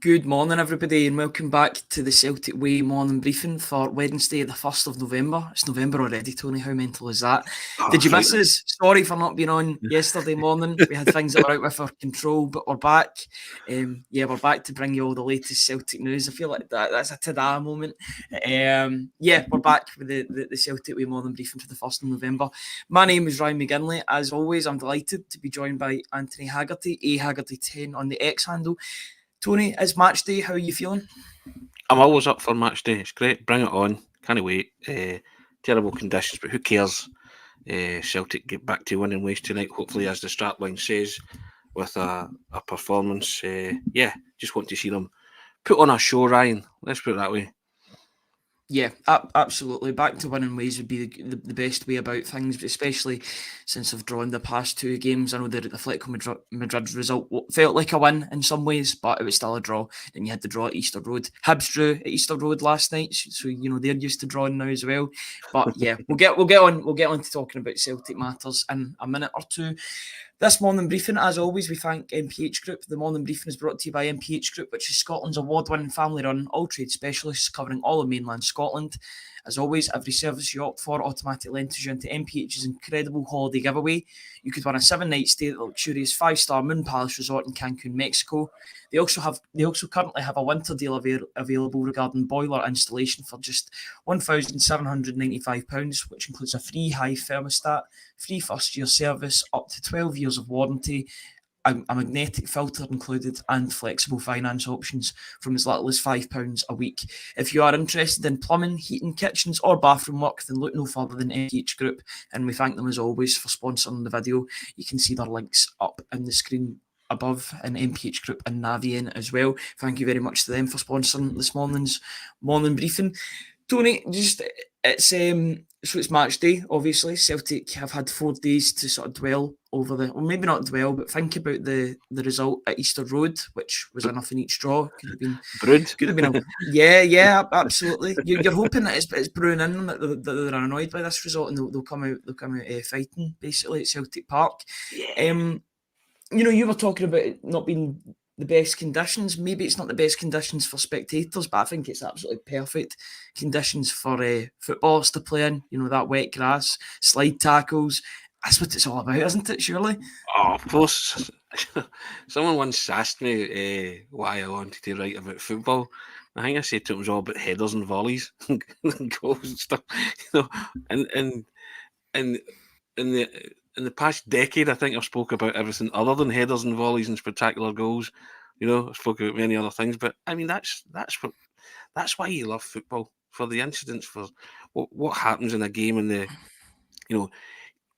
Good morning, everybody, and welcome back to the Celtic Way morning briefing for Wednesday, the 1st of November. It's November already, Tony. How mental is that? Did you miss us? Sorry for not being on yesterday morning. We had things that were out with our control, but we're back. We're back to bring you all the latest Celtic news. I feel like that's a ta-da moment. We're back with the Celtic Way morning briefing for the 1st of November. My name is Ryan McGinlay. As always, I'm delighted to be joined by Anthony Haggerty, Haggerty10 on the X handle. Tony, it's match day. How are you feeling? I'm always up for match day. It's great. Bring it on. Can't wait. Terrible conditions, but who cares? Celtic get back to winning ways tonight, hopefully, as the strapline says, with a performance. Just want to see them put on a show, Ryan. Let's put it that way. Yeah, absolutely. Back to winning ways would be the best way about things, especially since I've drawn the past two games. I know the Atletico Madrid result felt like a win in some ways, but it was still a draw. Then you had the draw at Easter Road. Hibs drew at Easter Road last night, so they're used to drawing now as well. But yeah, we'll get on to talking about Celtic matters in a minute or two. This morning briefing, as always, we thank MPH Group. The morning briefing is brought to you by MPH Group, which is Scotland's award-winning family-run all-trade specialists covering all of mainland Scotland. As always, every service you opt for automatically enters you into MPH's incredible holiday giveaway. You could win a 7-night stay at the luxurious 5-star Moon Palace Resort in Cancun, Mexico. They also currently have a winter deal available regarding boiler installation for just £1,795, which includes a free Hive thermostat, free first-year service, up to 12 years of warranty, a magnetic filter included, and flexible finance options from as little as £5 a week. If you are interested in plumbing, heating, kitchens or bathroom work, then look no further than MPH Group, and we thank them as always for sponsoring the video. You can see their links up on the screen above in MPH Group and Navien as well. Thank you very much to them for sponsoring this morning's morning briefing. Tony, it's match day, obviously. Celtic have had 4 days to sort of dwell over maybe not dwell, but think about the result at Easter Road, which was a nothing each draw. Could have been yeah, absolutely. You're hoping that it's brewing in that they're annoyed by this result and they'll come out fighting basically at Celtic Park. Yeah. You were talking about it not being the best conditions. Maybe it's not the best conditions for spectators, but I think it's absolutely perfect conditions for footballers to play in. That wet grass, slide tackles. That's what it's all about, isn't it, surely? Oh, of course. Someone once asked me why I wanted to write about football. I think I said to him it was all about headers and volleys and goals and stuff. And in the past decade, I think I've spoke about everything other than headers and volleys and spectacular goals. I've spoken about many other things, but I mean that's why you love football, for the incidents, for what happens in a game, and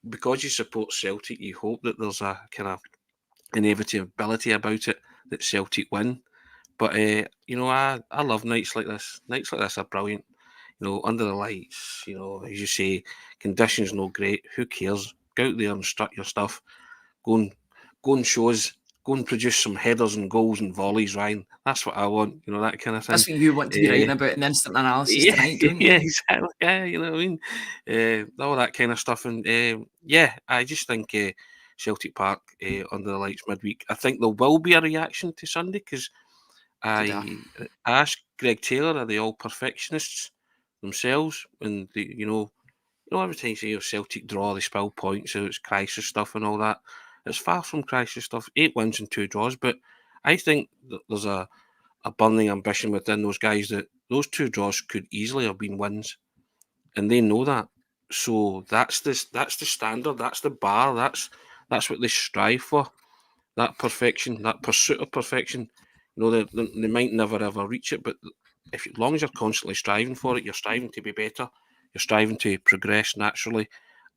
because you support Celtic, you hope that there's a kind of inevitability about it that Celtic win. But I love nights like this. Nights like this are brilliant. Under the lights. As you say, conditions no great. Who cares? Go out there and strut your stuff. Go and shows. Go and produce some headers and goals and volleys, Ryan. That's what I want. That kind of thing. That's what you want to be writing about in instant analysis tonight, don't you? Yeah, exactly. Yeah, you know what I mean. All that kind of stuff, and I just think Celtic Park under the lights midweek. I think there will be a reaction to Sunday because I asked Greg Taylor, are they all perfectionists themselves? And every time you say Celtic draw, they spill points, so it's crisis stuff and all that. It's far from crisis stuff. 8 wins and 2 draws, but I think that there's a burning ambition within those guys that those 2 draws could easily have been wins, and they know that. So that's the standard, that's the bar, that's what they strive for. That perfection, that pursuit of perfection. They might never ever reach it, but as long as you're constantly striving for it, you're striving to be better, you're striving to progress naturally,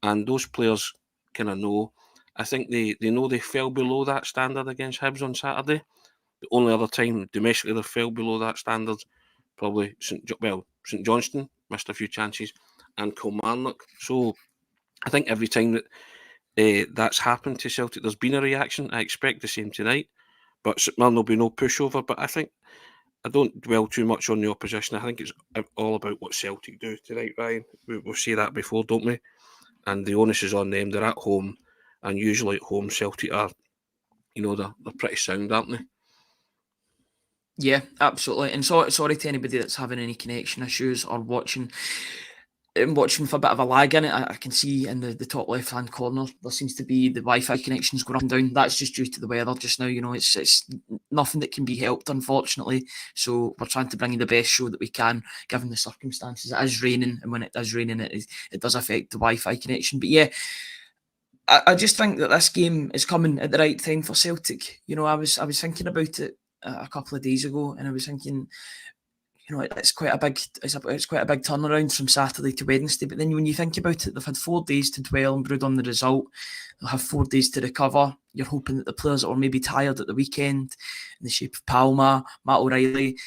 and those players kind of know. I think they know they fell below that standard against Hibs on Saturday. The only other time domestically they fell below that standard, probably St Johnstone missed a few chances, and Kilmarnock. So I think every time that that's happened to Celtic, there's been a reaction. I expect the same tonight, but St Mirren will be no pushover. But I don't dwell too much on the opposition. I think it's all about what Celtic do tonight, Ryan. We'll see that before, don't we? And the onus is on them. They're at home, and usually at home, Celtic are, they're pretty sound, aren't they? Yeah, absolutely. And sorry to anybody that's having any connection issues or watching with a bit of a lag in it. I can see in the top left hand corner there seems to be the Wi-Fi connections going up and down. That's just due to the weather just now. It's nothing that can be helped, unfortunately. So we're trying to bring you the best show that we can, given the circumstances. It is raining, and when it is raining, it does affect the Wi-Fi connection. But yeah, I just think that this game is coming at the right time for Celtic. I was thinking about it a couple of days ago, and I was thinking, it's quite a big it's quite a big turnaround from Saturday to Wednesday. But then when you think about it, they've had 4 days to dwell and brood on the result. They'll have 4 days to recover. You're hoping that the players that were maybe tired at the weekend, in the shape of Palma, Matt O'Reilly,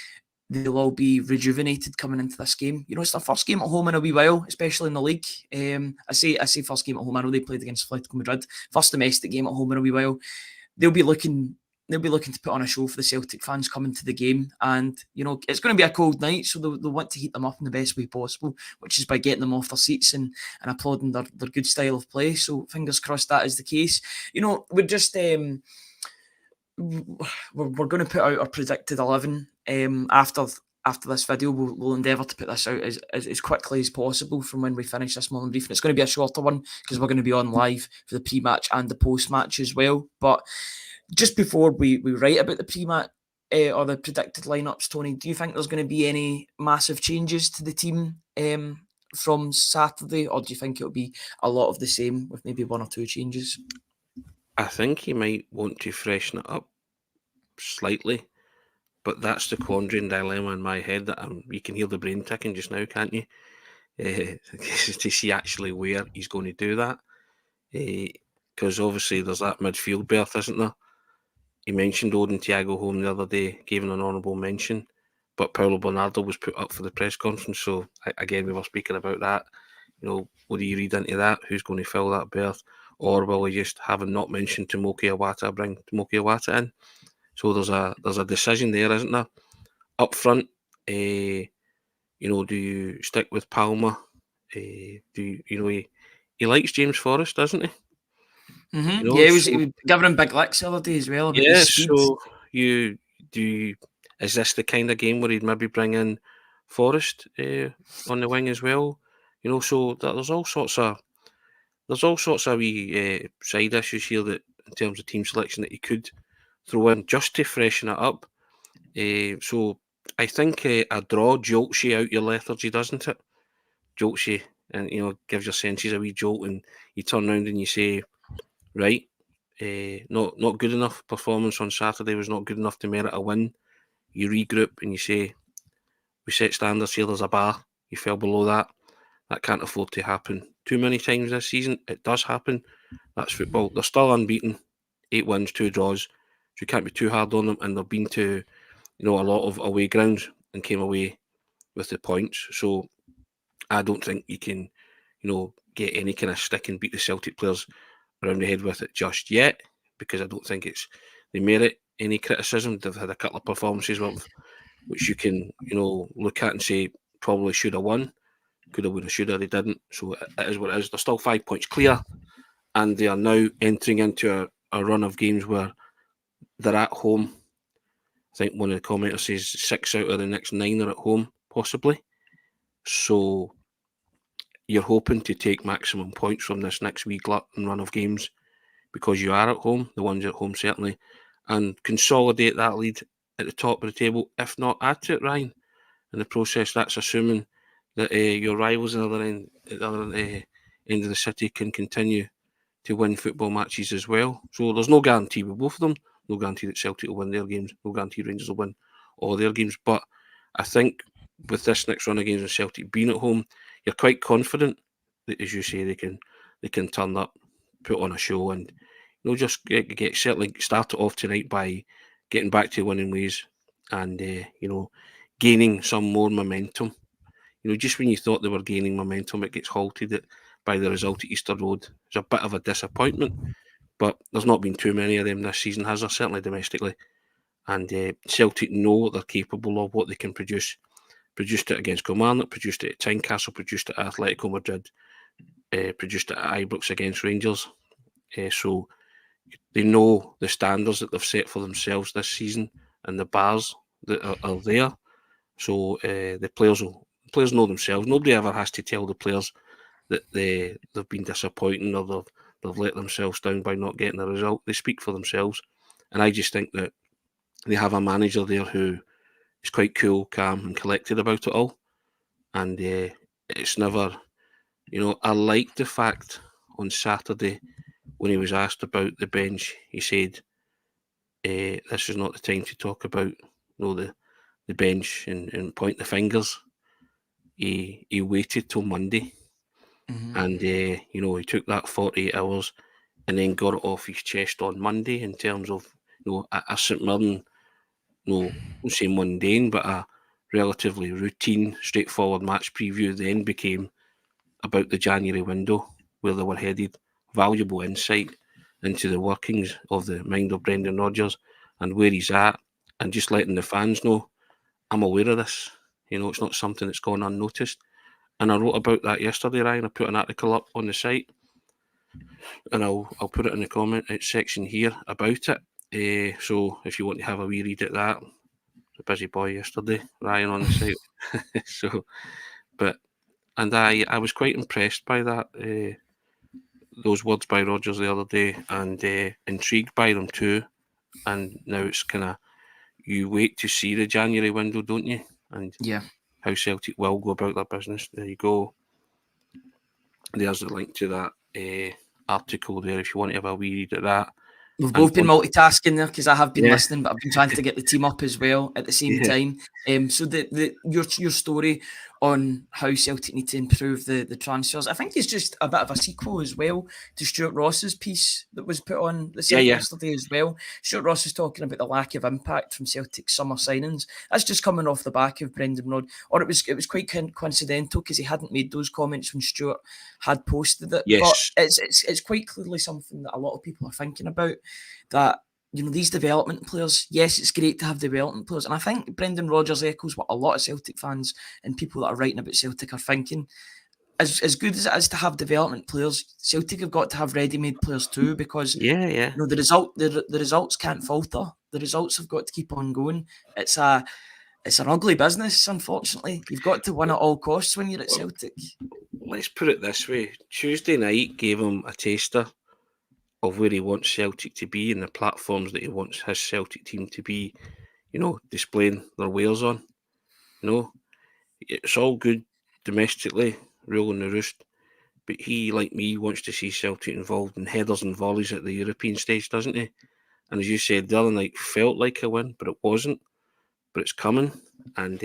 they'll all be rejuvenated coming into this game. It's their first game at home in a wee while, especially in the league. I say first game at home. I know they played against Atletico Madrid. First domestic game at home in a wee while. They'll be looking to put on a show for the Celtic fans coming to the game. And, it's going to be a cold night, so they'll want to heat them up in the best way possible, which is by getting them off their seats and applauding their good style of play. So fingers crossed that is the case. We're just... we're going to put out our predicted 11 after this video. We'll endeavour to put this out as quickly as possible from when we finish this morning briefing. It's going to be a shorter one because we're going to be on live for the pre-match and the post-match as well. But just before we write about the pre-match or the predicted lineups, Tony, do you think there's going to be any massive changes to the team from Saturday, or do you think it'll be a lot of the same with maybe 1 or 2 changes? I think he might want to freshen it up slightly, but that's the quandary and dilemma in my head that you can hear the brain ticking just now, can't you? To see actually where he's going to do that. Because obviously there's that midfield berth, isn't there? He mentioned Odin Thiago home the other day, gave an honourable mention, but Paulo Bernardo was put up for the press conference. So again, we were speaking about that. What do you read into that? Who's going to fill that berth? Or will he just, having not mentioned Tomoki Iwata, bring Tomoki Iwata in? So there's a decision there, isn't there? Up front, do you stick with Palma? He likes James Forrest, doesn't he? Mm-hmm. He was giving him big licks the other day as well about his speed. So is this the kind of game where he'd maybe bring in Forrest on the wing as well? So there's all sorts of wee side issues here that in terms of team selection that he could throw in just to freshen it up. So I think a draw jolts you out your lethargy, doesn't it? Jolts you and gives your senses a wee jolt, and you turn around and you say, right, not good enough. Performance on Saturday was not good enough to merit a win. You regroup and you say, we set standards here, there's a bar, you fell below that. That can't afford to happen too many times this season. It does happen. That's football. They're still unbeaten. 8 wins, 2 draws. So you can't be too hard on them. And they've been to, a lot of away grounds and came away with the points. So I don't think you can, get any kind of stick and beat the Celtic players around the head with it just yet, because I don't think they merit any criticism. They've had a couple of performances which you can, look at and say probably should have won. Could have, would have, should have, they didn't. So it is what it is. They're still 5 points clear, and they are now entering into a run of games where they're at home. I think one of the commenters says 6 out of the next 9 are at home, possibly. So you're hoping to take maximum points from this next wee glut and run of games because you are at home, the ones at home certainly, and consolidate that lead at the top of the table, if not add to it, Ryan. In the process, that's assuming that your rivals at the other end of the city can continue to win football matches as well. So there's no guarantee with both of them. No guarantee that Celtic will win their games. No guarantee Rangers will win all their games. But I think with this next run of games and Celtic being at home, you're quite confident that, as you say, they can turn up, put on a show, and just get certainly start it off tonight by getting back to winning ways and gaining some more momentum. Just when you thought they were gaining momentum, it gets halted by the result at Easter Road. It's a bit of a disappointment, but there's not been too many of them this season, has there? Certainly domestically. And Celtic know what they're capable of, what they can produce. Produced it against Kilmarnock, produced it at Tynecastle, produced it at Atletico Madrid, produced it at Ibrox against Rangers. So they know the standards that they've set for themselves this season and the bars that are there. So the players know themselves. Nobody ever has to tell the players that they've been disappointing or they've let themselves down by not getting a result. They speak for themselves. And I just think that they have a manager there who is quite cool, calm and collected about it all. And it's never, I like the fact on Saturday when he was asked about the bench, he said, this is not the time to talk about the bench and point the fingers. He waited till Monday and, he took that 48 hours and then got it off his chest on Monday in terms of, a St Mirren, I won't say mundane, but a relatively routine, straightforward match preview then became about the January window, where they were headed. Valuable insight into the workings of the mind of Brendan Rodgers and where he's at, and just letting the fans know, I'm aware of this. It's not something that's gone unnoticed. And I wrote about that yesterday, Ryan. I put an article up on the site, and I'll put it in the comment section here about it. So if you want to have a wee read at that, a busy boy yesterday, Ryan, on the site. So, and I was quite impressed by that. Those words by Rodgers the other day, and intrigued by them too. And now it's kind of, you wait to see the January window, don't you? And how Celtic will go about their business. There you go. There's the link to that article there if you want to have a wee read at that. We've both been multitasking there because I have been listening, but I've been trying to get the team up as well at the same time. So your story on how Celtic need to improve the transfers, I think it's just a bit of a sequel as well to Stuart Ross's piece that was put on the site yesterday as well. Stuart Ross is talking about the lack of impact from Celtic's summer signings. That's just coming off the back of Brendan Rodgers, or it was quite coincidental because he hadn't made those comments when Stuart had posted it. Yes. But it's quite clearly something that a lot of people are thinking about. That these development players, yes, it's great to have development players, and I think Brendan Rodgers echoes what a lot of Celtic fans and people that are writing about Celtic are thinking. As good as it is to have development players, Celtic have got to have ready-made players too, because the results can't falter. The results have got to keep on going. It's an ugly business, unfortunately. You've got to win at all costs when you're at Celtic. Let's put it this way: Tuesday night gave him a taster of where he wants Celtic to be and the platforms that he wants his Celtic team to be, displaying their wares on. It's all good domestically, ruling the roost, but he, like me, wants to see Celtic involved in headers and volleys at the European stage, doesn't he? And as you said, the other night felt like a win, but it wasn't. But it's coming, and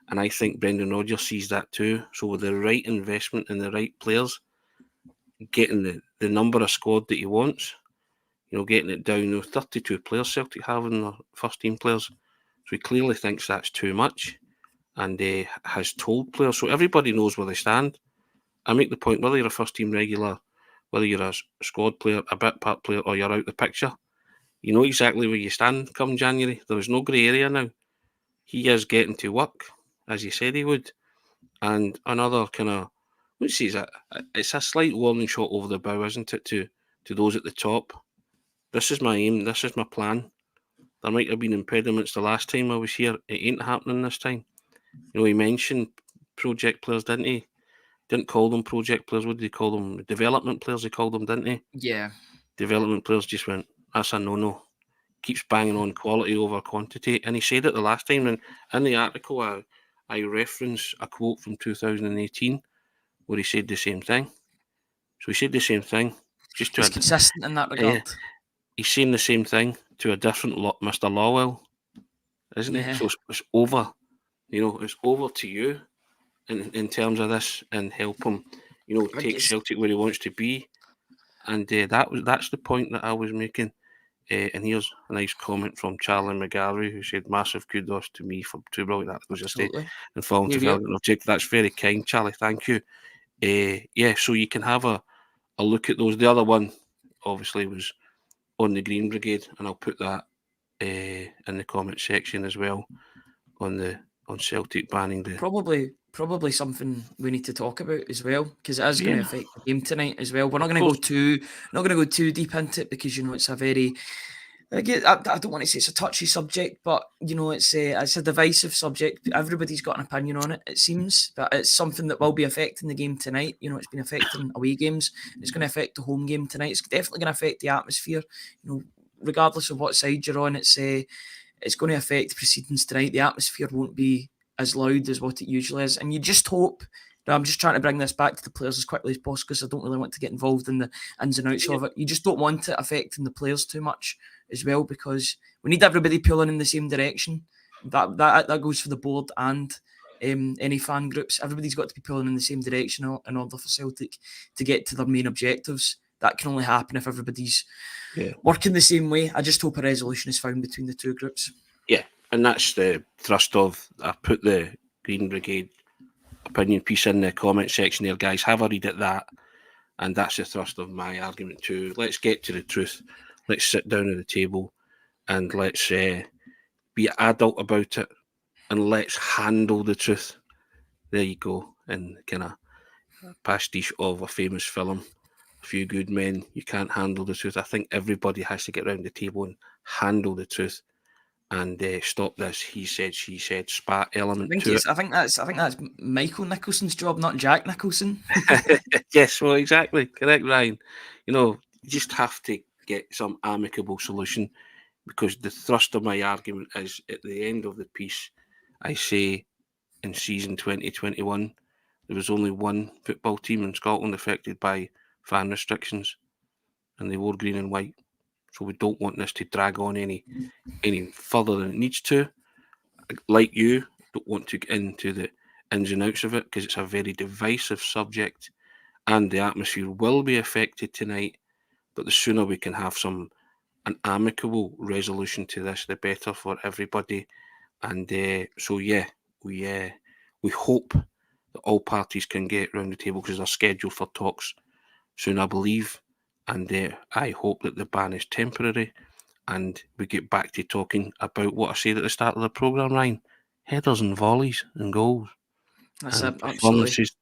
I think Brendan Rodgers sees that too. So with the right investment in the right players, getting the number of squad that he wants, getting it down, 32 players Celtic have in their first team players. So he clearly thinks that's too much and has told players. So everybody knows where they stand. I make the point, whether you're a first team regular, whether you're a squad player, a bit part player, or you're out the picture, you know exactly where you stand come January. There is no grey area now. He is getting to work, as he said he would. And another kind of, it's a slight warning shot over the bow, isn't it, to those at the top. This is my aim, this is my plan. There might have been impediments the last time I was here. It ain't happening this time. He mentioned project players, didn't he? Didn't call them project players. What did he call them? Development players, he called them, didn't he? Yeah. Development players just went, that's a no-no. Keeps banging on quality over quantity. And he said it the last time. And in the article, I reference a quote from 2018 where he said the same thing. So he said the same thing. He's consistent in that regard. He's saying the same thing to a different Mr. Lawwell, isn't he? So it's over. It's over to you in terms of this, and help him, take Celtic where he wants to be. And that's the point that I was making. And here's a nice comment from Charlie McGarry, who said, massive kudos to me for two brilliant articles yesterday and following development of Jake. That's very kind, Charlie. Thank you. So you can have a look at those. The other one, obviously, was on the Green Brigade, and I'll put that in the comment section as well on Celtic banning the... Probably something we need to talk about as well, because it is going to affect the game tonight as well. We're not going to go too deep into it because it's a very I don't want to say it's a touchy subject, but it's a divisive subject. Everybody's got an opinion on it. It seems, but it's something that will be affecting the game tonight. It's been affecting away games. It's going to affect the home game tonight. It's definitely going to affect the atmosphere. Regardless of what side you're on, it's going to affect proceedings tonight. The atmosphere won't be as loud as what it usually is, and you just hope. I'm just trying to bring this back to the players as quickly as possible because I don't really want to get involved in the ins and outs of it. You just don't want it affecting the players too much as well, because we need everybody pulling in the same direction. That goes for the board and any fan groups. Everybody's got to be pulling in the same direction in order for Celtic to get to their main objectives. That can only happen if everybody's working the same way. I just hope a resolution is found between the two groups. Yeah, and that's the thrust of. I put the Green Brigade opinion piece in the comment section there, guys. Have a read at that, and that's the thrust of my argument too. Let's get to the truth. Let's sit down at the table and let's be adult about it, and let's handle the truth. There you go. And kind of pastiche of a famous film, A Few Good Men. You can't handle the truth. I think everybody has to get around the table and handle the truth and stop this he said, she said spat element to it. I think that's Michael Nicholson's job, not Jack Nicholson. Yes, well, exactly. Correct, Ryan. You just have to get some amicable solution, because the thrust of my argument is at the end of the piece, I say in season 2021, there was only one football team in Scotland affected by fan restrictions, and they wore green and white. So we don't want this to drag on any further than it needs to. Like you, don't want to get into the ins and outs of it because it's a very divisive subject, and the atmosphere will be affected tonight. But the sooner we can have an amicable resolution to this, the better for everybody. And so yeah, we hope that all parties can get around the table, because they're scheduled for talks soon, I believe. And I hope that the ban is temporary and we get back to talking about what I said at the start of the programme, Ryan. Headers and volleys and goals. That's and it, absolutely. performances.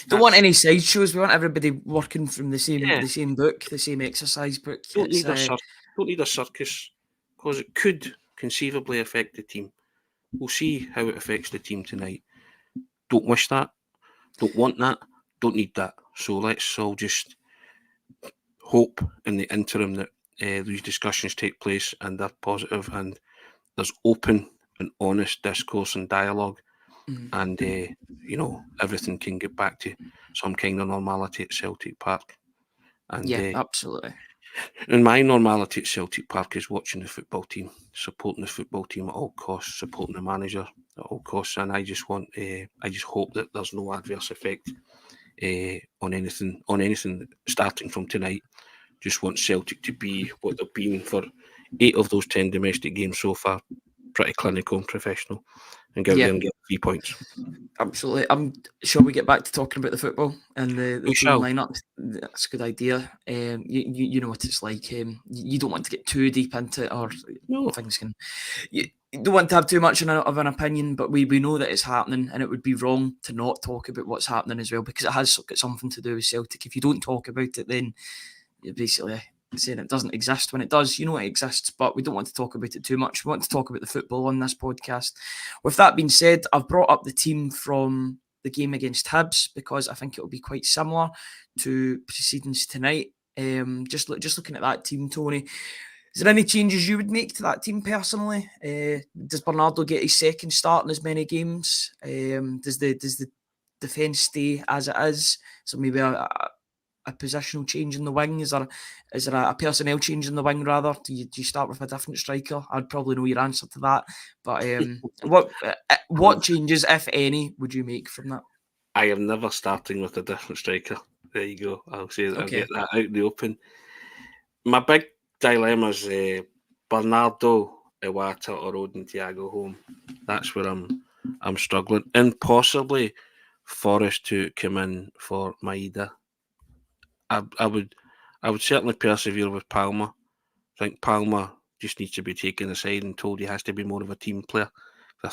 Don't want any side shows. We want everybody working from the same book, the same exercise book. Don't need a circus, because it could conceivably affect the team. We'll see how it affects the team tonight. Don't wish that. Don't want that. Don't need that. So let's all just hope in the interim that these discussions take place and they're positive and there's open and honest discourse and dialogue, and everything can get back to some kind of normality at Celtic Park. And absolutely. And my normality at Celtic Park is watching the football team, supporting the football team at all costs, supporting the manager at all costs, and I just hope that there's no adverse effect on anything starting from tonight. Just want Celtic to be what they've been for 8 of those 10 domestic games so far, pretty clinical and professional, and go there and get 3 points. Absolutely. Shall we get back to talking about the football and the team lineup? That's a good idea. You know what it's like. You don't want to get too deep into it, or things can. You don't want to have too much of an opinion, but we know that it's happening, and it would be wrong to not talk about what's happening as well, because it has got something to do with Celtic. If you don't talk about it, then you're basically saying it doesn't exist when it does. You know it exists, but we don't want to talk about it too much. We want to talk about the football on this podcast. With that being said, I've brought up the team from the game against Hibs because I think it will be quite similar to proceedings tonight. Just looking at that team, Tony, is there any changes you would make to that team personally? Does Bernardo get his second start in as many games? Does the defence stay as it is? So maybe a positional change in the wing? Is there a personnel change in the wing rather? Do you start with a different striker? I'd probably know your answer to that. But what changes, if any, would you make from that? I am never starting with a different striker. There you go. I'll say that. Okay. I'll get that out in the open. My big dilemma is Bernardo, Iwata, or Odin Thiago home. That's where I'm struggling, and possibly Forrest to come in for Maeda. I would certainly persevere with Palmer. I think Palmer just needs to be taken aside and told he has to be more of a team player. I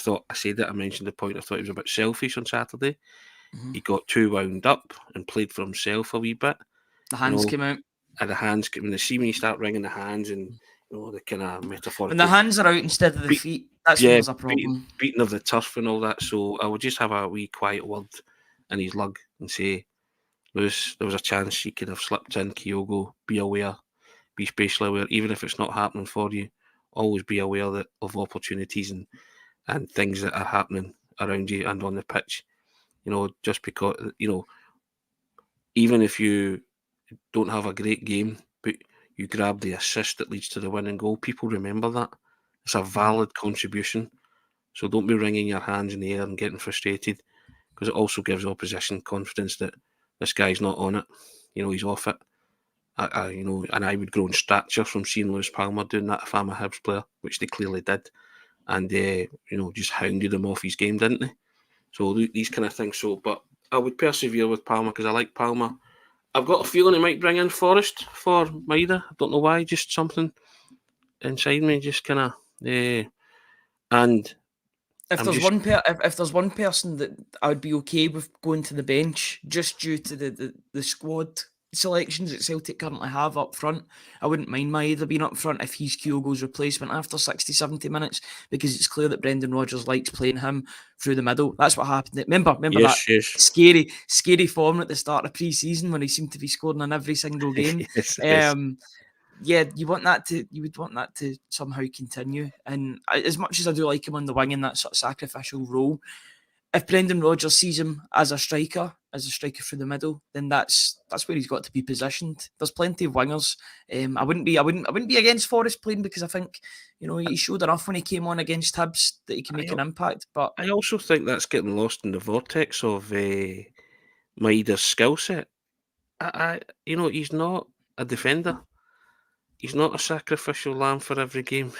mentioned the point, I thought he was a bit selfish on Saturday. Mm-hmm. He got too wound up and played for himself a wee bit. The hands came out. And the hands came in. When you start wringing the hands and the kind of When metaphorical the hands are out instead of the Beat- feet, that's when there's a problem. beating of the turf and all that. So I would just have a wee quiet word in his lug and say, Lewis, there was a chance he could have slipped in. Kyogo, be aware, be spatially aware, even if it's not happening for you. Always be aware of opportunities and things that are happening around you and on the pitch. Just because, even if you don't have a great game, but you grab the assist that leads to the winning goal, people remember that. It's a valid contribution. So don't be wringing your hands in the air and getting frustrated, because it also gives opposition confidence that this guy's not on it. He's off it. And I would grow in stature from seeing Lewis Palmer doing that if I'm a Hibs player, which they clearly did. And, just hounded him off his game, didn't they? So these kind of things. So, but I would persevere with Palmer because I like Palmer. I've got a feeling he might bring in Forrest for Maida. I don't know why, just something inside me, just kind of. And if there's one person that I would be okay with going to the bench, just due to the squad selections that Celtic currently have up front, I wouldn't mind Maeda being up front if he's Kyogo's replacement after 60, 70 minutes, because it's clear that Brendan Rodgers likes playing him through the middle. That's what happened. Remember yes, that scary form at the start of pre-season when he seemed to be scoring in every single game. yes. Yeah, you would want that to somehow continue. And as much as I do like him on the wing in that sort of sacrificial role, if Brendan Rodgers sees him as a striker through the middle, then that's where he's got to be positioned. There's plenty of wingers. I wouldn't be against Forrest playing, because I think he showed enough when he came on against Hibs that he can make an impact. But I also think that's getting lost in the vortex of Maida's skill set. He's not a defender. He's not a sacrificial lamb for every game.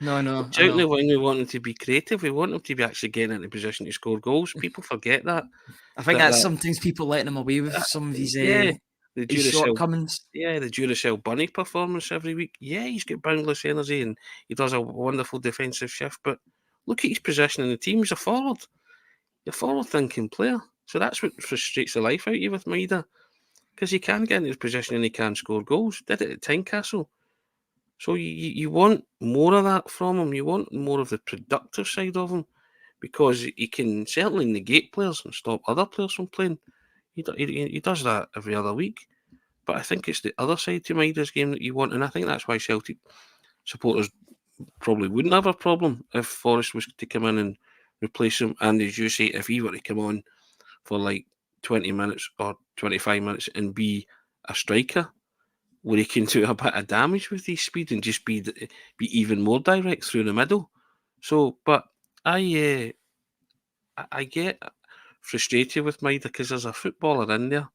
No, I know. The wing, we want him to be creative. We want him to be actually getting into position to score goals. People forget that. I think that's sometimes people letting him away with some of his shortcomings. The Duracell Bunny performance every week. Yeah, he's got boundless energy and he does a wonderful defensive shift. But look at his position in the team. He's a forward. You're a forward-thinking player. So that's what frustrates the life out of you with Maida, because he can get into his position and he can score goals. Did it at Tynecastle. So you want more of that from him. You want more of the productive side of him, because he can certainly negate players and stop other players from playing. He does that every other week. But I think it's the other side to Maida's game that you want, and I think that's why Celtic supporters probably wouldn't have a problem if Forrest was to come in and replace him. And as you say, if he were to come on for like 20 minutes or 25 minutes and be a striker, where he can do a bit of damage with his speed and just be even more direct through the middle. So, but I get frustrated with Maida because there's a footballer in there,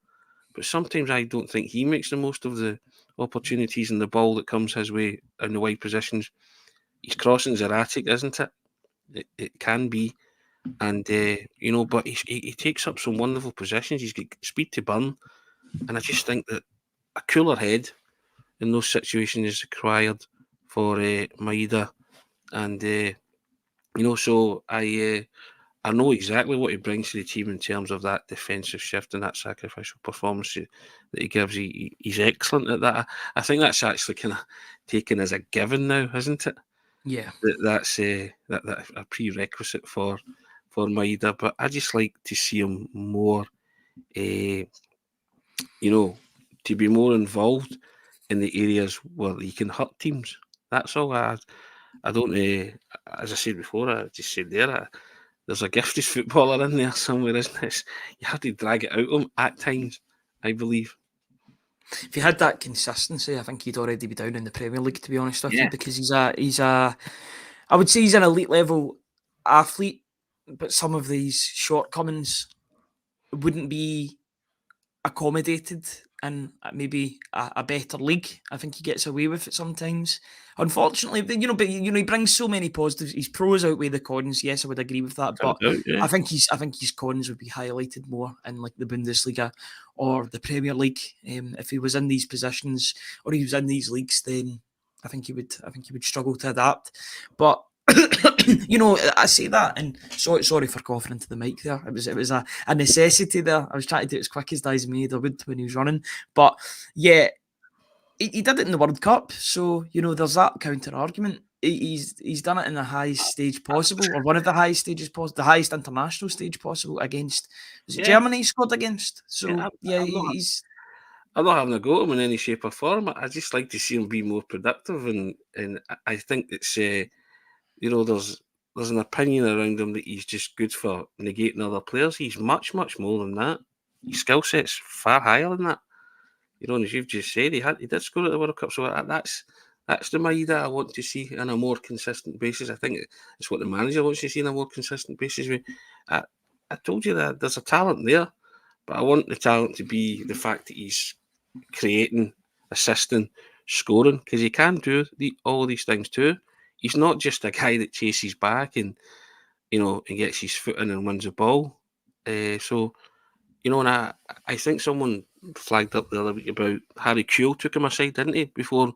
but sometimes I don't think he makes the most of the opportunities and the ball that comes his way in the wide positions. His crossing's erratic, isn't it? It can be. And, but he takes up some wonderful positions. He's got speed to burn. And I just think that a cooler head in those situations is required for Maida. And, so I know exactly what he brings to the team in terms of that defensive shift and that sacrificial performance that he gives. He's excellent at that. I think that's actually kind of taken as a given now, isn't it? Yeah. That's a prerequisite for Maida. But I just like to see him more, to be more involved in the areas where he can hurt teams. That's all. I don't, as I said before, I just said there, there's a gifted footballer in there somewhere, isn't it? You have to drag it out of him at times, I believe. If he had that consistency, I think he'd already be down in the Premier League, to be honest with you, because he's a I would say he's an elite level athlete, but some of these shortcomings wouldn't be accommodated in maybe a better league. I think he gets away with it sometimes. Unfortunately, but he brings so many positives. His pros outweigh the cons. Yes, I would agree with that. But I think his cons would be highlighted more in like the Bundesliga or the Premier League. If he was in these positions or he was in these leagues, then I think he would struggle to adapt. But I say that, and sorry for coughing into the mic there. It was a necessity there. I was trying to do it as quick as Dice made I would when he was running. But yeah, He did it in the World Cup, so there's that counter argument. He's done it in the highest stage possible, or one of the highest stages possible, the highest international stage possible against. Was it Yeah, Germany he scored against? yeah. So yeah, I'm not. he's I'm not having a go at him in any shape or form. I just like to see him be more productive, and I think it's there's an opinion around him that he's just good for negating other players. He's much more than that. His skill set's far higher than that. And as you've just said, he did score at the World Cup, so that's the Maeda I want to see on a more consistent basis. I think it's what the manager wants to see on a more consistent basis. I, I told you that there's a talent there, but I want the talent to be the fact that he's creating, assisting, scoring, because he can do all these things too. He's not just a guy that chases back and and gets his foot in and wins the ball. And I think someone flagged up the other week about Harry Kewell took him aside, didn't he, before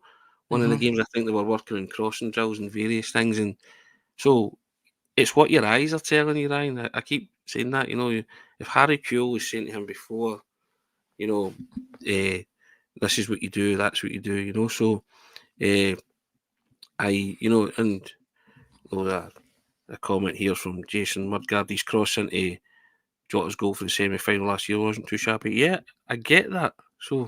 one of the games? I think they were working on crossing drills and various things. And so it's what your eyes are telling you, Ryan. I keep saying that, if Harry Kewell was saying to him before, this is what you do, that's what you do. So uh, and a comment here from Jason Mudgard, he's cross into Jota's goal for the semi-final last year wasn't too shabby. Yeah, I get that. So I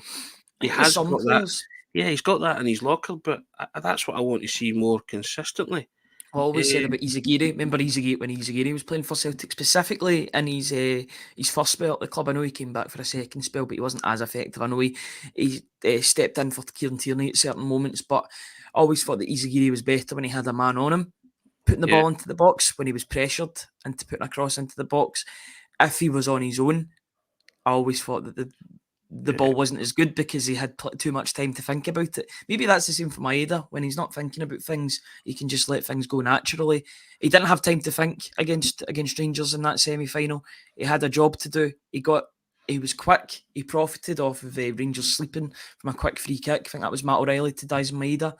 he think with has some got that. players. Yeah, he's got that in his locker, but that's what I want to see more consistently. I always said Uh, about Ejaria. Remember Ejaria when Ejaria was playing for Celtic, specifically in his first spell at the club. I know he came back for a second spell, but he wasn't as effective. I know he stepped in for Kieran Tierney at certain moments, but I always thought that Ejaria was better when he had a man on him, putting the yeah, ball into the box, when he was pressured into putting a cross into the box. If he was on his own, I always thought that the yeah, ball wasn't as good because he had too much time to think about it. Maybe that's the same for Maeda. When he's not thinking about things, he can just let things go naturally. He didn't have time to think against Rangers in that semi-final. He had a job to do. He was quick. He profited off of Rangers sleeping from a quick free kick. I think that was Matt O'Reilly to Daizen Maeda.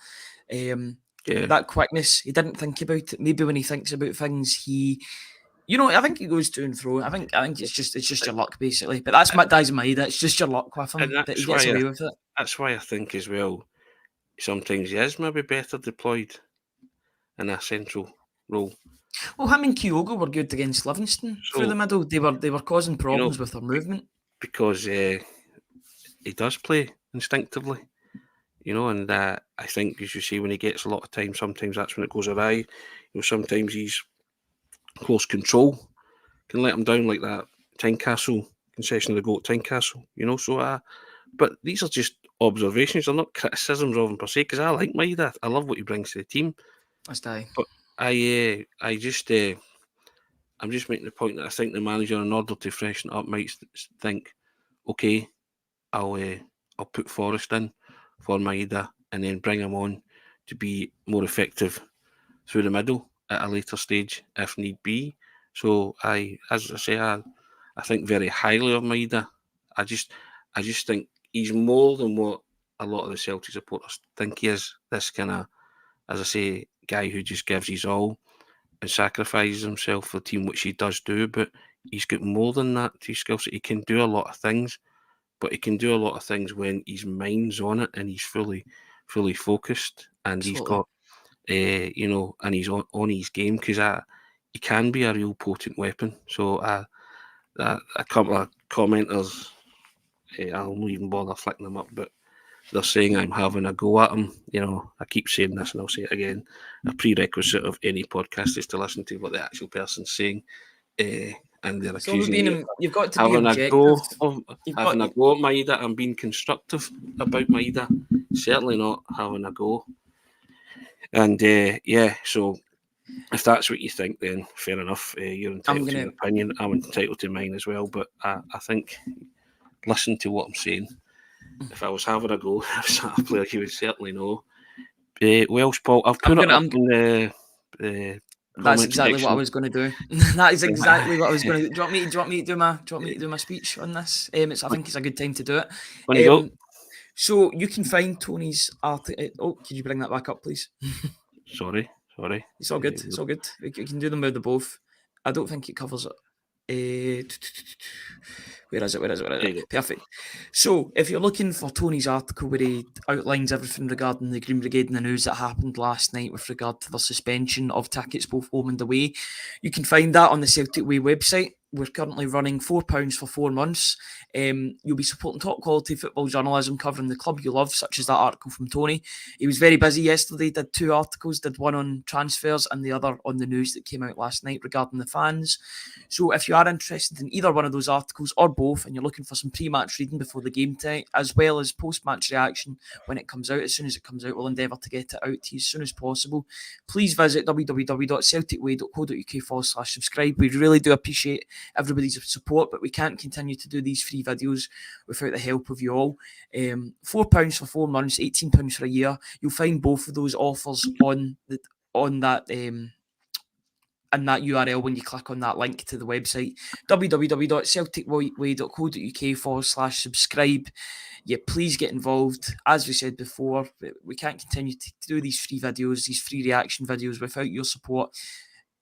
yeah. That quickness, he didn't think about it. Maybe when he thinks about things, I think he goes to and fro. I think it's just your luck basically. But that's Matt Daizen Maeda. It's just your luck with And him that he gets away with it. that's why I think as well. Sometimes he is maybe better deployed in a central role. Well, him and Kyogo were good against Livingston through the So middle. They were causing you know problems with their movement. because he does play instinctively. And I think, as you say, when he gets a lot of time, sometimes that's when it goes awry. Sometimes he's close control can let him down, like that Tynecastle concession of the goal at Tynecastle. But these are just observations. They're not criticisms of him per se, because I like Maeda. I love what he brings to the team. That's die. But I'm just making the point that I think the manager, in order to freshen it up, might think, okay, I'll put Forrest in for Maeda and then bring him on to be more effective through the middle at a later stage if need be. So as I say, I think very highly of Maeda. I just think he's more than what a lot of the Celtic supporters think he is. This kind of, as I say, guy who just gives his all and sacrifices himself for the team, which he does do. But he's got more than that to his skill set. He can do a lot of things, but he can do a lot of things when his mind's on it and he's fully focused, and he's Absolutely. got and he's on his game, because he can be a real potent weapon. So a couple of commenters, I won't even bother flicking them up, but they're saying I'm having a go at him. I keep saying this and I'll say it again. A prerequisite of any podcast is to listen to what the actual person's saying, and they're It's all accusing me of you've got to be having a objective. go of You've got having a go at Maeda and being constructive about Maeda. Certainly not having a go. And so if that's what you think, then fair enough. You're entitled to your opinion. I'm entitled to mine as well. But I think, listen to what I'm saying. If I was having a go at a player, you would certainly know. Welsh Paul, I've put it up in the That's exactly what I was going to do. That is exactly what I was going to do. Do you want me to do my speech on this? I think it's a good time to do it. When you go. So you can find Tony's article. Oh, could you bring that back up, please? Sorry. It's all good. It's all good. We can do them with the both. I don't think it covers Where is it? There you go. Perfect. So, if you're looking for Tony's article where he outlines everything regarding the Green Brigade and the news that happened last night with regard to the suspension of tickets both home and away, you can find that on the Celtic Way website. We're currently running £4 for 4 months. You'll be supporting top quality football journalism covering the club you love, such as that article from Tony. He was very busy yesterday, did 2 articles, did one on transfers and the other on the news that came out last night regarding the fans. So if you are interested in either one of those articles or both, and you're looking for some pre-match reading before the game tonight, as well as post-match reaction when it comes out, as soon as it comes out, we'll endeavour to get it out to you as soon as possible. Please visit www.celticway.co.uk/subscribe. We really do appreciate everybody's support, but we can't continue to do these free videos without the help of you all. £4 for 4 months, £18 for a year. You'll find both of those offers on that in that URL when you click on that link to the website, www.celticway.co.uk/subscribe. Yeah, please get involved. As we said before, we can't continue to do these free videos, these free reaction videos without your support.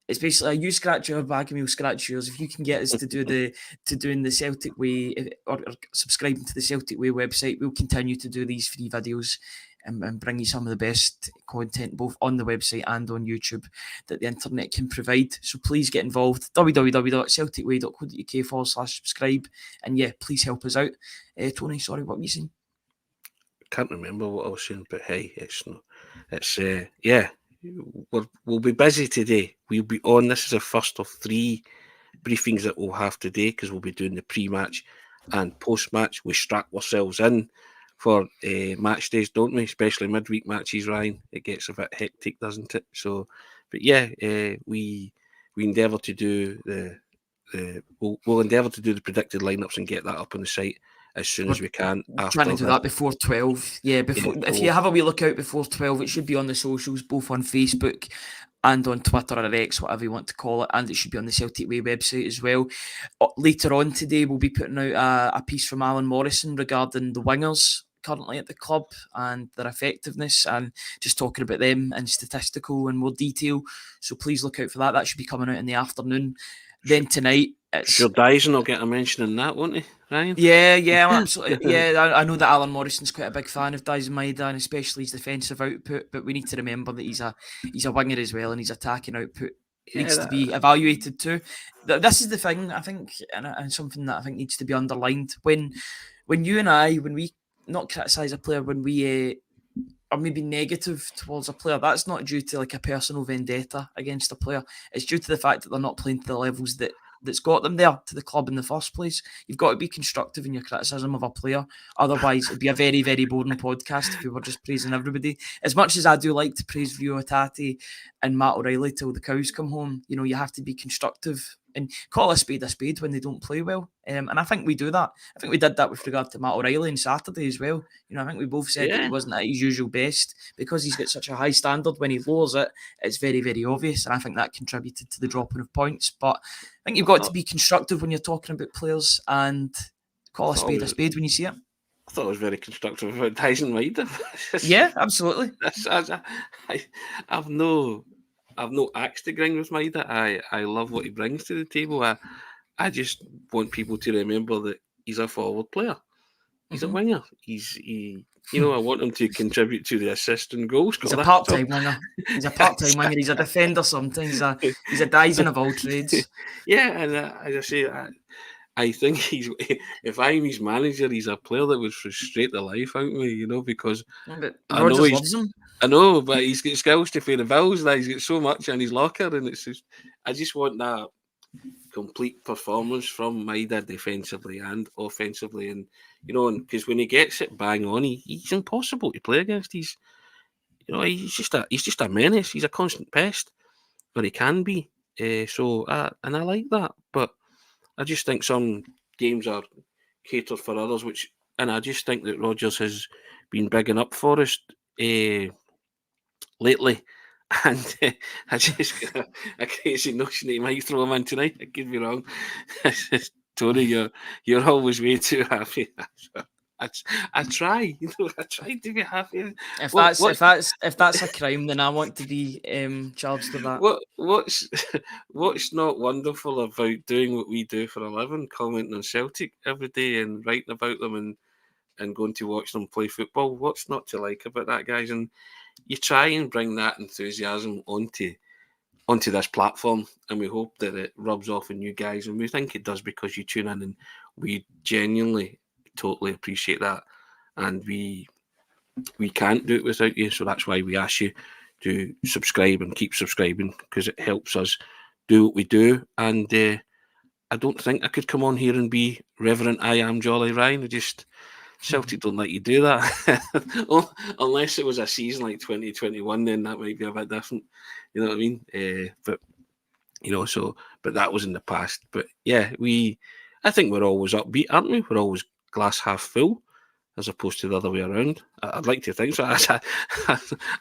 It's basically you scratch your bag and we'll scratch yours. If you can get us to doing the Celtic Way or subscribing to the Celtic Way website, we'll continue to do these free videos and bring you some of the best content both on the website and on YouTube that the internet can provide. So please get involved. www.celticway.co.uk/subscribe. And yeah, please help us out. Tony, sorry, what were you saying? I can't remember what I was saying, but hey, we'll be busy today. We'll be on. This is the first of 3 briefings that we'll have today because we'll be doing the pre-match and post-match. We strap ourselves in for match days, don't we? Especially midweek matches, Ryan. It gets a bit hectic, doesn't it? So, but yeah, we endeavour to do we'll endeavour to do the predicted lineups and get that up on the site as soon as we can. Trying to do that before 12. Yeah, if you have a wee look out before 12, it should be on the socials, both on Facebook and on Twitter or X, whatever you want to call it, and it should be on the Celtic Way website as well. Later on today, we'll be putting out a piece from Alan Morrison regarding the wingers currently at the club and their effectiveness, and just talking about them in statistical and more detail. So please look out for that. That should be coming out in the afternoon. Then tonight, Sure, Dyson will get a mention in that, won't he, Ryan? Yeah, absolutely. Yeah, I know that Alan Morrison's quite a big fan of Dyson Maeda and especially his defensive output. But we need to remember that he's a winger as well, and his attacking output needs to be evaluated too. This is the thing I think, and something that I think needs to be underlined when you and I, when we not criticise a player, when we are maybe negative towards a player, that's not due to like a personal vendetta against a player. It's due to the fact that they're not playing to the levels that's got them there to the club in the first place. You've got to be constructive in your criticism of a player. Otherwise, it'd be a very, very boring podcast if we were just praising everybody. As much as I do like to praise Rio Hatate and Matt O'Reilly till the cows come home, you have to be constructive and call a spade when they don't play well. And I think we do that. I think we did that with regard to Matt O'Reilly on Saturday as well. I think we both said that he wasn't at his usual best because he's got such a high standard. When he lowers it, it's very, very obvious. And I think that contributed to the dropping of points. But I think you've got to be constructive when you're talking about players and call a spade when you see it. I thought it was very constructive about Dyson Maeda. Yeah, absolutely. I've no axe to grind with Maeda. I love what he brings to the table. I just want people to remember that he's a forward player. He's a winger. I want him to contribute to the assist and goals. He's a part-time winger. He's a part-time winger. He's a defender sometimes. He's a Dyson of all trades. Yeah, and as I say, I think if I'm his manager, he's a player that would frustrate the life out of me, because Rodgers loves him. I know, but he's got skills to pay the bills. He's got so much in his locker, and I just want that complete performance from Maeda defensively and offensively, and because when he gets it bang on, he's impossible to play against. He's just a menace. He's a constant pest, but he can be. And I like that, but I just think some games are catered for others, and I just think that Rodgers has been bigging up for us lately, and I just got a crazy notion that he might throw him in tonight. I could be wrong. Tony, you're always way too happy. I try, I try to be happy. If What that's what if that's a crime, then I want to be charged with that. what's what's not wonderful about doing what we do for a living, commenting on Celtic every day and writing about them and going to watch them play football? What's not to like about that, guys? And you try and bring that enthusiasm onto this platform, and we hope that it rubs off on you guys, and we think it does because you tune in, and we genuinely totally appreciate that, and we can't do it without you. So that's why we ask you to subscribe and keep subscribing, because it helps us do what we do. And I don't think I could come on here and be Reverend I Am Jolly Ryan. Celtic don't let you do that. Unless it was a season like 2021, then that might be a bit different. You know what I mean? But but that was in the past. But yeah, I think we're always upbeat, aren't we? We're always glass half full, as opposed to the other way around. I'd like to think so.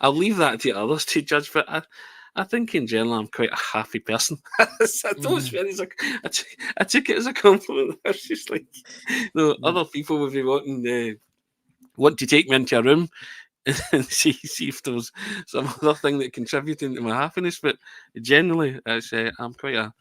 I'll leave that to others to judge, but I think in general I'm quite a happy person. I don't swear I took it as a compliment. I was just like, other people would be want to take me into a room and see if there was some other thing that contributed to my happiness. But generally, I'm quite a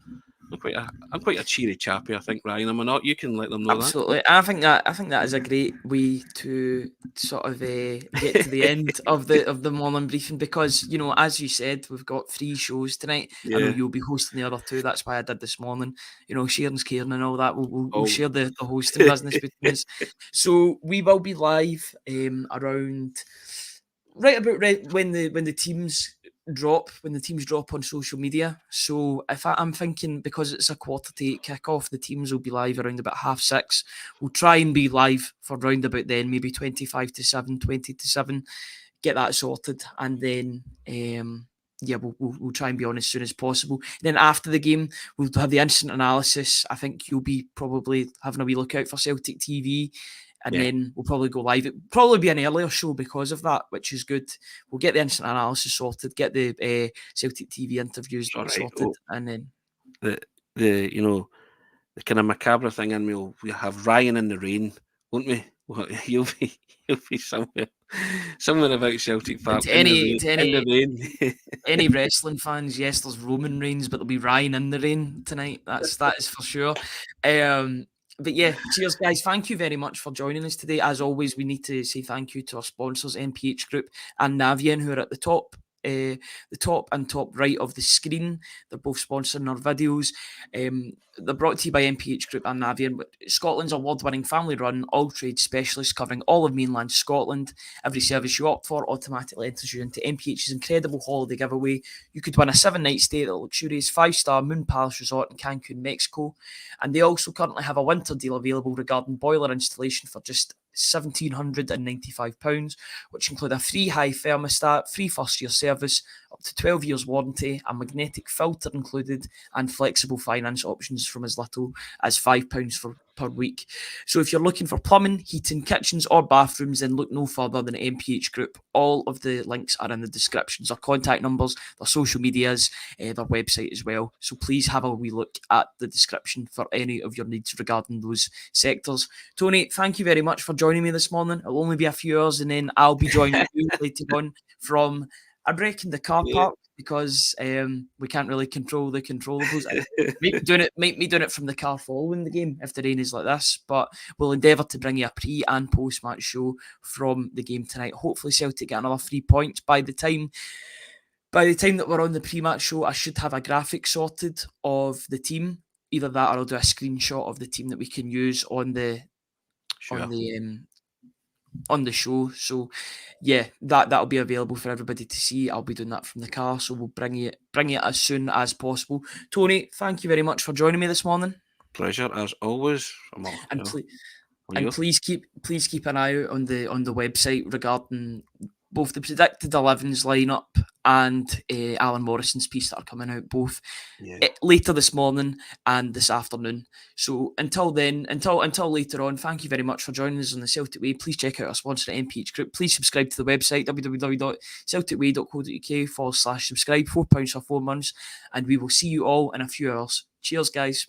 cheery chappy, I think, Ryan. Am I not? You can let them know Absolutely. I think that is a great way to sort of get to the end of the morning briefing, because as you said, we've got 3 shows tonight. I know Yeah. you'll be hosting the other 2. That's why I did this morning. Sharing's caring and all that. We'll Oh. share the hosting business between us. So we will be live around right about when the teams drop on social media. So if I'm thinking, because it's a 7:45 kickoff, the teams will be live around about 6:30. We'll try and be live for round about then, maybe 25 to 7, 20 to 7, get that sorted, and then we'll try and be on as soon as possible. Then after the game, we'll have the instant analysis. I think you'll be probably having a wee look out for Celtic TV. And then we'll probably go live. It'll probably be an earlier show because of that, which is good. We'll get the instant analysis sorted, get the Celtic TV interviews sorted, and then the kind of macabre thing, and we'll have Ryan in the rain, won't we? He'll be somewhere about Celtic Park in the rain. Any wrestling fans, yes, there's Roman Reigns, but there'll be Ryan in the rain tonight. That is for sure. But yeah, cheers, guys. Thank you very much for joining us today. As always, we need to say thank you to our sponsors, MPH Group and Navian, who are at the top right of the screen. They're both sponsoring our videos. They're brought to you by MPH Group and Navian, Scotland's award-winning family-run all-trade specialist covering all of mainland Scotland. Every service you opt for automatically enters you into MPH's incredible holiday giveaway. You could win a 7-night stay at the luxurious 5-star Moon Palace Resort in Cancun, Mexico. And they also currently have a winter deal available regarding boiler installation for just £1,795, which include a free Hive thermostat, free first-year service, up to 12 years warranty, a magnetic filter included, and flexible finance options from as little as £5 per week. So if you're looking for plumbing, heating, kitchens or bathrooms, then look no further than MPH Group. All of the links are in the descriptions, their contact numbers, their social medias, their website as well. So please have a wee look at the description for any of your needs regarding those sectors. Tony, thank you very much for joining me this morning. It'll only be a few hours, and then I'll be joining you later on from a break in the car park, because we can't really control the controllables. Might be doing it from the car following the game if the rain is like this, but we'll endeavour to bring you a pre and post match show from the game tonight. Hopefully Celtic get another 3 points. By the time that we're on the pre-match show, I should have a graphic sorted of the team. Either that, or I'll do a screenshot of the team that we can use on the on the show. So yeah, that'll be available for everybody to see. I'll be doing that from the car, so we'll bring you as soon as possible. Tony, thank you very much for joining me this morning. Pleasure as always. Please keep an eye out on the website regarding both the predicted 11s lineup and Alan Morrison's piece that are coming out both later this morning and this afternoon. So until then, until later on, thank you very much for joining us on the Celtic Way. Please check out our sponsor at MPH Group. Please subscribe to the website www.celticway.co.uk/subscribe. £4 for 4 months, and we will see you all in a few hours. Cheers, guys.